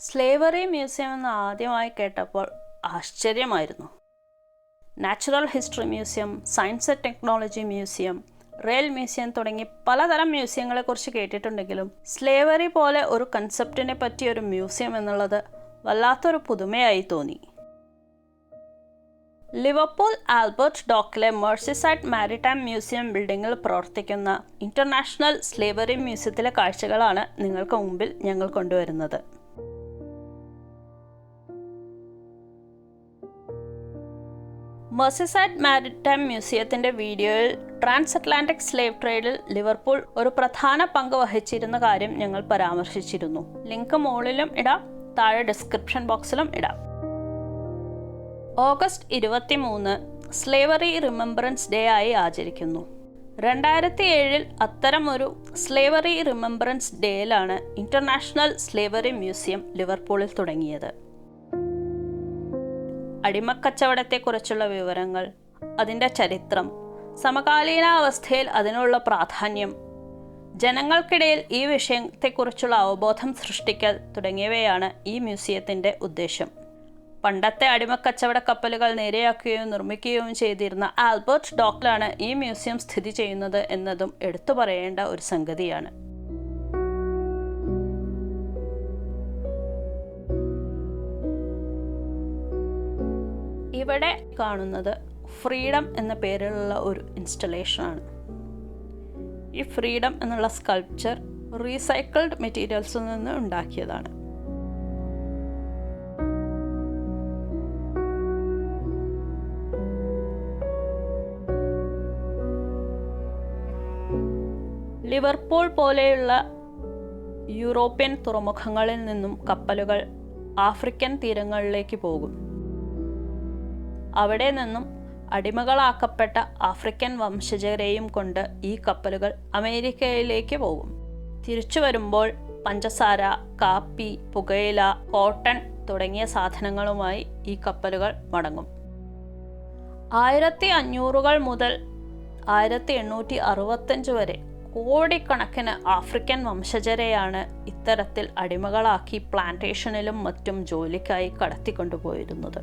Slavery museum എന്ന് ആദ്യമായി കേട്ടപ്പോൾ ആശ്ചര്യമായിരുന്നു. Natural history museum, science and technology museum, rail museum തുടങ്ങി പലതരം മ്യൂസിയങ്ങളെക്കുറിച്ച് കേട്ടിട്ടുണ്ടെങ്കിലും സ്ലേവറി പോലെ ഒരു കൺസെപ്റ്റിനെ പറ്റി ഒരു മ്യൂസിയം എന്നുള്ളത് വല്ലാത്തൊരു പുതുമയായി തോന്നി. ലിവർപൂൾ ആൽബർട്ട് ഡോക്കിലെ മെർസിസൈഡ് മാരിടൈം മ്യൂസിയം ബിൽഡിങ്ങിൽ പ്രവർത്തിക്കുന്ന ഇൻ്റർനാഷണൽ സ്ലേവറി മ്യൂസിയത്തിലെ കാഴ്ചകളാണ് നിങ്ങൾക്ക് മുമ്പിൽ ഞങ്ങൾ കൊണ്ടുവരുന്നത്. മെർസിസൈഡ് മാരിടൈം മ്യൂസിയത്തിൻ്റെ വീഡിയോയിൽ ട്രാൻസ് അറ്റ്ലാന്റിക് സ്ലേവ് ട്രേഡിൽ ലിവർപൂൾ ഒരു പ്രധാന പങ്ക് വഹിച്ചിരുന്ന കാര്യം ഞങ്ങൾ പരാമർശിച്ചിരുന്നു. ലിങ്ക് മുകളിലും ഇടാം, താഴെ ഡിസ്ക്രിപ്ഷൻ ബോക്സിലും ഇടാം. ഓഗസ്റ്റ് 23 സ്ലേവറി റിമെമ്പറൻസ് ഡേ ആയി ആചരിക്കുന്നു. 2007 അത്തരം ഒരു സ്ലേവറി റിമെമ്പറൻസ് ഡേയിലാണ് ഇൻ്റർനാഷണൽ സ്ലേവറി മ്യൂസിയം ലിവർപൂളിൽ തുടങ്ങിയത്. അടിമക്കച്ചവടത്തെക്കുറിച്ചുള്ള വിവരങ്ങൾ, അതിൻ്റെ ചരിത്രം, സമകാലീനാവസ്ഥയിൽ അതിനുള്ള പ്രാധാന്യം, ജനങ്ങൾക്കിടയിൽ ഈ വിഷയത്തെക്കുറിച്ചുള്ള അവബോധം സൃഷ്ടിക്കൽ തുടങ്ങിയവയാണ് ഈ മ്യൂസിയത്തിൻ്റെ ഉദ്ദേശം. പണ്ടത്തെ അടിമക്കച്ചവട കപ്പലുകൾ നേരെയാക്കുകയും നിർമ്മിക്കുകയും ചെയ്തിരുന്ന ആൽബർട്ട് ഡോക്കിലാണ് ഈ മ്യൂസിയം സ്ഥിതി ചെയ്യുന്നത് എന്നതും എടുത്തു പറയേണ്ട ഒരു സംഗതിയാണ്. ഇവിടെ കാണുന്നത് ഫ്രീഡം എന്ന പേരിലുള്ള ഒരു ഇൻസ്റ്റലേഷനാണ്. ഈ ഫ്രീഡം എന്നുള്ള സ്കൾപ്ചർ റീസൈക്കിൾഡ് മെറ്റീരിയൽസിൽ നിന്ന് ഉണ്ടാക്കിയതാണ്. ലിവർപൂൾ പോലെയുള്ള യൂറോപ്യൻ തുറമുഖങ്ങളിൽ നിന്നും കപ്പലുകൾ ആഫ്രിക്കൻ തീരങ്ങളിലേക്ക് പോകും. അവിടെ നിന്നും അടിമകളാക്കപ്പെട്ട ആഫ്രിക്കൻ വംശജരെയും കൊണ്ട് ഈ കപ്പലുകൾ അമേരിക്കയിലേക്ക് പോകും. തിരിച്ചു വരുമ്പോൾ പഞ്ചസാര, കാപ്പി, പുകയില, കോട്ടൺ തുടങ്ങിയ സാധനങ്ങളുമായി ഈ കപ്പലുകൾ മടങ്ങും. 1500 മുതൽ 1865 വരെ കോടിക്കണക്കിന് ആഫ്രിക്കൻ വംശജരെയാണ് ഇത്തരത്തിൽ അടിമകളാക്കി പ്ലാന്റേഷനിലും മറ്റും ജോലിക്കായി കടത്തിക്കൊണ്ടുപോയിരുന്നത്.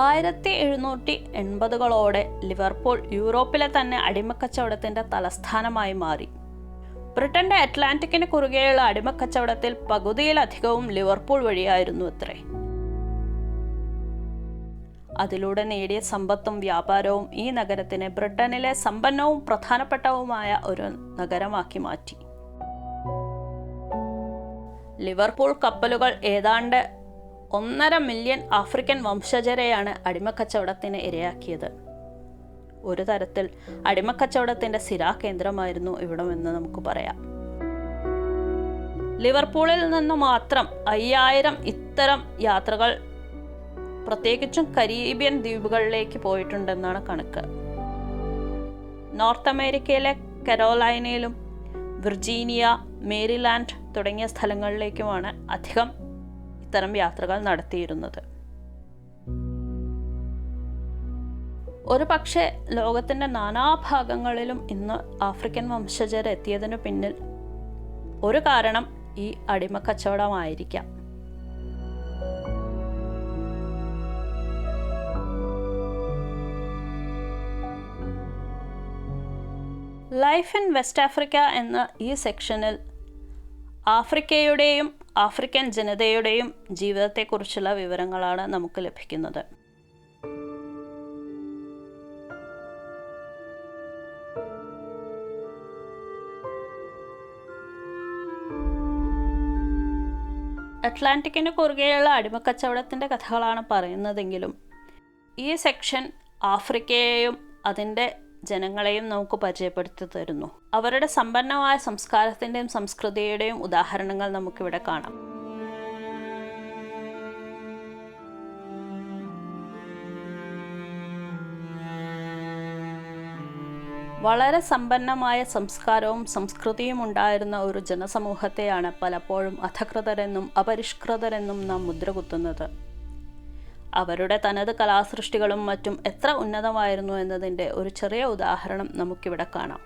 1780കളോടെ ലിവർപൂൾ യൂറോപ്പിലെ തന്നെ അടിമക്കച്ചവടത്തിൻ്റെ തലസ്ഥാനമായി മാറി. ബ്രിട്ടന്റെ അറ്റ്ലാന്റിക്കിന് കുറുകെയുള്ള അടിമക്കച്ചവടത്തിൽ പകുതിയിലധികവും ലിവർപൂൾ വഴിയായിരുന്നു അത്രേ. അതിലൂടെ നേടിയ സമ്പത്തും വ്യാപാരവും ഈ നഗരത്തിനെ ബ്രിട്ടനിലെ സമ്പന്നവും പ്രധാനപ്പെട്ടവുമായ ഒരു നഗരമാക്കി മാറ്റി. ലിവർപൂൾ കപ്പലുകൾ ഏതാണ്ട് 1.5 മില്യൺ ആഫ്രിക്കൻ വംശജരെയാണ് അടിമക്കച്ചവടത്തിന് ഇരയാക്കിയത്. ഒരു തരത്തിൽ അടിമക്കച്ചവടത്തിൻ്റെ സിരാകേന്ദ്രമായിരുന്നു ഇവിടമെന്ന് നമുക്ക് പറയാം. ലിവർപൂളിൽ നിന്ന് മാത്രം 5000 ഇത്തരം യാത്രകൾ പ്രത്യേകിച്ചും കരീബിയൻ ദ്വീപുകളിലേക്ക് പോയിട്ടുണ്ടെന്നാണ് കണക്ക്. നോർത്ത് അമേരിക്കയിലെ കരോലൈനയിലും വിർജീനിയ, മേരിലാൻഡ് തുടങ്ങിയ സ്ഥലങ്ങളിലേക്കുമാണ് അധികം ഇത്തരം യാത്രകൾ നടത്തിയിരുന്നത്. ഒരു പക്ഷേ ലോകത്തിൻ്റെ നാനാഭാഗങ്ങളിലും ഇന്ന് ആഫ്രിക്കൻ വംശജർ എത്തിയതിനു പിന്നിൽ ഒരു കാരണം ഈ അടിമക്കച്ചവടമായിരിക്കാം. ലൈഫ് ഇൻ വെസ്റ്റ് ആഫ്രിക്ക എന്ന ഈ സെക്ഷനിൽ ആഫ്രിക്കയുടെയും ആഫ്രിക്കൻ ജനതയുടെയും ജീവിതത്തെക്കുറിച്ചുള്ള വിവരങ്ങളാണ് നമുക്ക് ലഭിക്കുന്നത്. അറ്റ്ലാന്റിക്കിന് കുറുകെയുള്ള അടിമക്കച്ചവടത്തിൻ്റെ കഥകളാണ് പറയുന്നതെങ്കിലും ഈ സെക്ഷൻ ആഫ്രിക്കയെയും അതിൻ്റെ ജനങ്ങളെയും നമുക്ക് പരിചയപ്പെടുത്തി തരുന്നു. അവരുടെ സമ്പന്നമായ സംസ്കാരത്തിൻ്റെയും സംസ്കൃതിയുടെയും ഉദാഹരണങ്ങൾ നമുക്കിവിടെ കാണാം. വളരെ സമ്പന്നമായ സംസ്കാരവും സംസ്കൃതിയും ഉണ്ടായിരുന്ന ഒരു ജനസമൂഹത്തെയാണ് പലപ്പോഴും അധകൃതരെന്നും അപരിഷ്കൃതരെന്നും നാം മുദ്രകുത്തുന്നത്. അവരുടെ തനത് കലാസൃഷ്ടികളും മറ്റും എത്ര ഉന്നതമായിരുന്നു എന്നതിൻ്റെ ഒരു ചെറിയ ഉദാഹരണം നമുക്കിവിടെ കാണാം.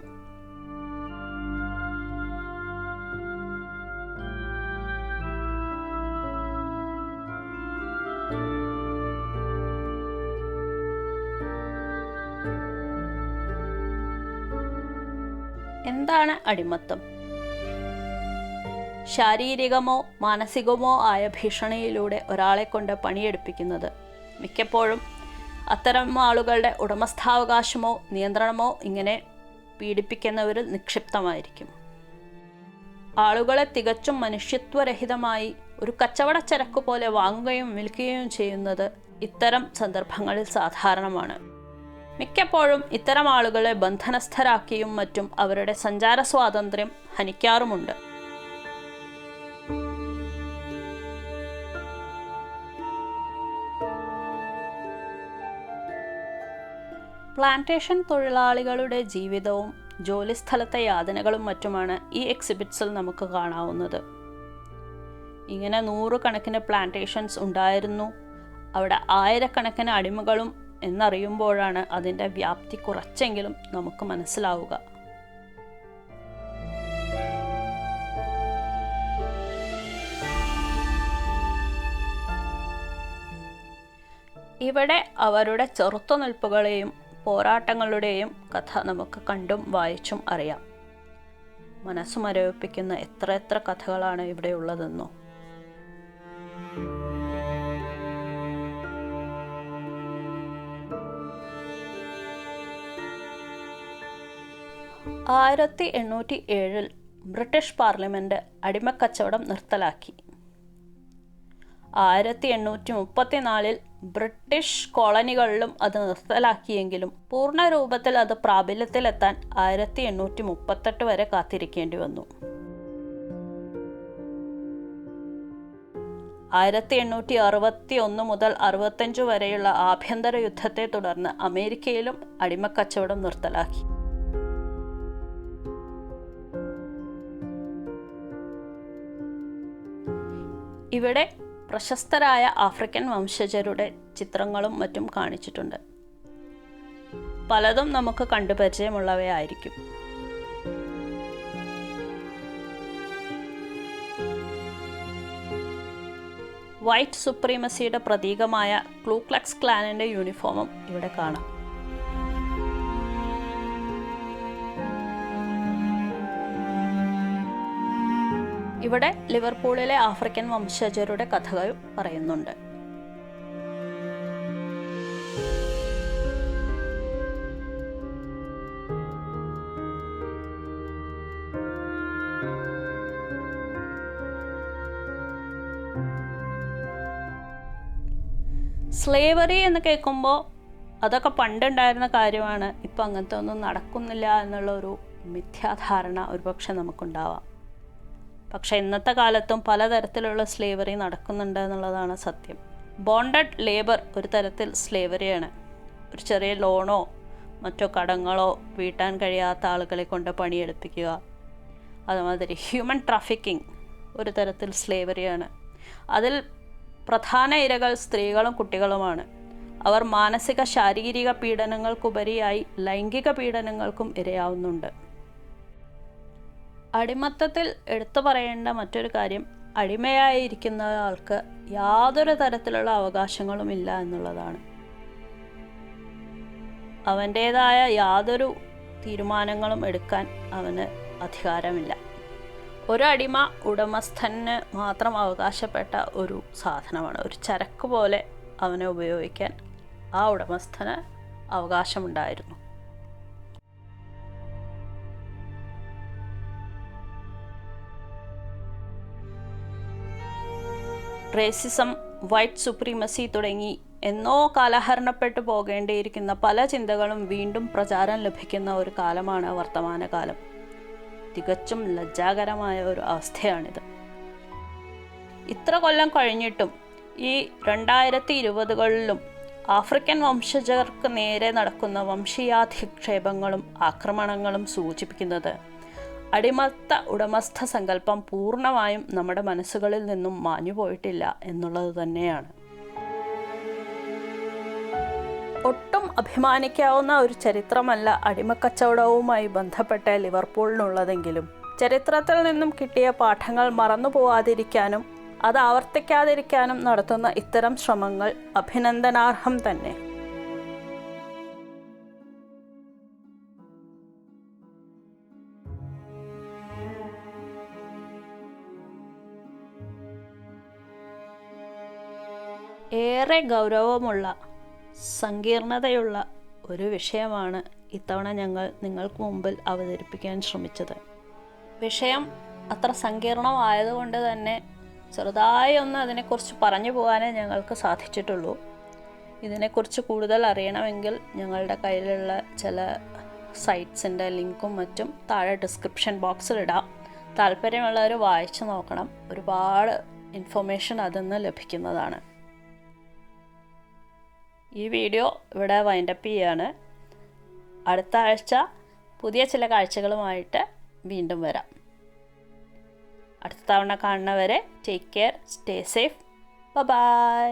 എന്താണ് അടിമത്തം? ശാരീരികമോ മാനസികമോ ആയ ഭീഷണിയിലൂടെ ഒരാളെ കൊണ്ട് പണിയെടുപ്പിക്കുന്നത്. മിക്കപ്പോഴും അത്തരം ആളുകളുടെ ഉടമസ്ഥാവകാശമോ നിയന്ത്രണമോ ഇങ്ങനെ പീഡിപ്പിക്കുന്നവരിൽ നിക്ഷിപ്തമായിരിക്കും. ആളുകളെ തികച്ചും മനുഷ്യത്വരഹിതമായി ഒരു കച്ചവടച്ചരക്ക് പോലെ വാങ്ങുകയും വിൽക്കുകയും ചെയ്യുന്നത് ഇത്തരം സന്ദർഭങ്ങളിൽ സാധാരണമാണ്. മിക്കപ്പോഴും ഇത്തരം ആളുകളെ ബന്ധനസ്ഥരാക്കിയും മറ്റും അവരുടെ സഞ്ചാര സ്വാതന്ത്ര്യം ഹനിക്കാറുമുണ്ട്. പ്ലാന്റേഷൻ തൊഴിലാളികളുടെ ജീവിതവും ജോലിസ്ഥലത്തെ യാതനകളും മറ്റുമാണ് ഈ എക്സിബിറ്റ്സിൽ നമുക്ക് കാണാവുന്നത്. ഇങ്ങനെ 100 കണക്കിന് പ്ലാന്റേഷൻസ് ഉണ്ടായിരുന്നു, അവിടെ ആയിരക്കണക്കിന് അടിമകളും എന്നറിയുമ്പോഴാണ് അതിൻ്റെ വ്യാപ്തി കുറച്ചെങ്കിലും നമുക്ക് മനസ്സിലാവുക. ഇവിടെ അവരുടെ ചെറുത്തുനിൽപ്പുകളെയും പോരാട്ടങ്ങളുടെയും കഥ നമുക്ക് കണ്ടും വായിച്ചും അറിയാം. മനസ്സു മരവിപ്പിക്കുന്ന എത്ര കഥകളാണ് ഇവിടെ ഉള്ളതെന്നോ. ആയിരത്തി 1807 ബ്രിട്ടീഷ് പാർലമെൻറ്റ് അടിമക്കച്ചവടം നിർത്തലാക്കി. 1834 ബ്രിട്ടീഷ് കോളനികളിലും അത് നിർത്തലാക്കിയെങ്കിലും പൂർണ്ണ രൂപത്തിൽ അത് പ്രാബല്യത്തിലെത്താൻ 1838 വരെ കാത്തിരിക്കേണ്ടി വന്നു. 1861 മുതൽ 65 വരെയുള്ള ആഭ്യന്തര യുദ്ധത്തെ തുടർന്ന് അമേരിക്കയിലും അടിമക്കച്ചവടം നിർത്തലാക്കി. ഇവിടെ പ്രശസ്തരായ ആഫ്രിക്കൻ വംശജരുടെ ചിത്രങ്ങളും മറ്റും കാണിച്ചിട്ടുണ്ട്. പലതും നമുക്ക് കണ്ടുപരിചയമുള്ളവയായിരിക്കും. വൈറ്റ് സുപ്രീമസിയുടെ പ്രതീകമായ ക്ലൂ ക്ലക്സ് ക്ലാനിൻ്റെ യൂണിഫോമും ഇവിടെ കാണാം. ഇവിടെ ലിവർപൂളിലെ ആഫ്രിക്കൻ വംശജരുടെ കഥകളും പറയുന്നുണ്ട്. സ്ലേവറി എന്ന് കേൾക്കുമ്പോൾ അതൊക്കെ പണ്ടുണ്ടായിരുന്ന കാര്യമാണ്, ഇപ്പം അങ്ങനത്തെ ഒന്നും നടക്കുന്നില്ല എന്നുള്ളൊരു മിഥ്യാധാരണ ഒരുപക്ഷെ നമുക്കുണ്ടാവാം. പക്ഷേ ഇന്നത്തെ കാലത്തും പലതരത്തിലുള്ള സ്ലേവറി നടക്കുന്നുണ്ട് എന്നുള്ളതാണ് സത്യം. ബോണ്ടഡ് ലേബർ ഒരു തരത്തിൽ സ്ലേവറിയാണ്. ഒരു ചെറിയ ലോണോ മറ്റോ കടങ്ങളോ വീട്ടാൻ കഴിയാത്ത ആളുകളെ കൊണ്ട് പണിയെടുപ്പിക്കുക. അതുമാതിരി ഹ്യൂമൻ ട്രാഫിക്കിംഗ് ഒരു തരത്തിൽ സ്ലേവറിയാണ്. അതിൽ പ്രധാന ഇരകൾ സ്ത്രീകളും കുട്ടികളുമാണ്. അവർ മാനസിക ശാരീരിക പീഡനങ്ങൾക്കുപരിയായി ലൈംഗിക പീഡനങ്ങൾക്കും ഇരയാവുന്നുണ്ട്. അടിമത്തത്തിൽ എടുത്തു പറയേണ്ട മറ്റൊരു കാര്യം, അടിമയായിരിക്കുന്ന ആൾക്ക് യാതൊരു തരത്തിലുള്ള അവകാശങ്ങളും ഇല്ല എന്നുള്ളതാണ്. അവൻ്റേതായ യാതൊരു തീരുമാനങ്ങളും എടുക്കാൻ അവന് അധികാരമില്ല. ഒരു അടിമ ഉടമസ്ഥന് മാത്രം അവകാശപ്പെട്ട ഒരു സാധനമാണ്. ഒരു ചരക്ക് പോലെ അവനെ ഉപയോഗിക്കാൻ ആ ഉടമസ്ഥന് അവകാശമുണ്ടായിരുന്നു. റേസിസം, വൈറ്റ് സുപ്രീമസി തുടങ്ങി എന്നോ കാലഹരണപ്പെട്ടു പോകേണ്ടിയിരിക്കുന്ന പല ചിന്തകളും വീണ്ടും പ്രചാരം ലഭിക്കുന്ന ഒരു കാലമാണ് വർത്തമാനകാലം. തികച്ചും ലജ്ജാകരമായ ഒരു അവസ്ഥയാണിത്. ഇത്ര കൊല്ലം കഴിഞ്ഞിട്ടും ഈ 2020കളിലും ആഫ്രിക്കൻ വംശജർക്ക് നേരെ നടക്കുന്ന വംശീയാധിക്ഷേപങ്ങളും ആക്രമണങ്ങളും സൂചിപ്പിക്കുന്നത് അടിമത്ത ഉടമസ്ഥ സങ്കല്പം പൂർണ്ണമായും നമ്മുടെ മനസ്സുകളിൽ നിന്നും മാഞ്ഞുപോയിട്ടില്ല എന്നുള്ളത് തന്നെയാണ്. ഒട്ടും അഭിമാനിക്കാവുന്ന ഒരു ചരിത്രമല്ല അടിമക്കച്ചവടവുമായി ബന്ധപ്പെട്ട ലിവർപൂളിനുള്ളതെങ്കിലും ചരിത്രത്തിൽ നിന്നും കിട്ടിയ പാഠങ്ങൾ മറന്നു പോവാതിരിക്കാനും അത് ആവർത്തിക്കാതിരിക്കാനും നടത്തുന്ന ഇത്തരം ശ്രമങ്ങൾ അഭിനന്ദനാർഹം തന്നെ. ഏറെ ഗൗരവമുള്ള സങ്കീർണതയുള്ള ഒരു വിഷയമാണ് ഇത്തവണ ഞങ്ങൾ നിങ്ങൾക്ക് മുമ്പിൽ അവതരിപ്പിക്കാൻ ശ്രമിച്ചത്. വിഷയം അത്ര സങ്കീർണമായതുകൊണ്ട് തന്നെ ചെറുതായി ഒന്ന് അതിനെക്കുറിച്ച് പറഞ്ഞു പോകാനേ ഞങ്ങൾക്ക് സാധിച്ചിട്ടുള്ളൂ. ഇതിനെക്കുറിച്ച് കൂടുതൽ അറിയണമെങ്കിൽ ഞങ്ങളുടെ കയ്യിലുള്ള ചില സൈറ്റ്സിൻ്റെ ലിങ്കും മറ്റും താഴെ ഡിസ്ക്രിപ്ഷൻ ബോക്സിൽ ഇടാം. താല്പര്യമുള്ളവർ വായിച്ചു നോക്കണം. ഒരുപാട് ഇൻഫർമേഷൻ അതിൽ നിന്ന് ലഭിക്കുന്നതാണ്. ഈ വീഡിയോ ഇവിടെ വൈൻഡപ്പ് ചെയ്യാണ്. അടുത്ത ആഴ്ച പുതിയ ചില കാഴ്ചകളുമായിട്ട് വീണ്ടും വരാം. അടുത്ത തവണ കാണുന്നവരെ take care, stay safe, by.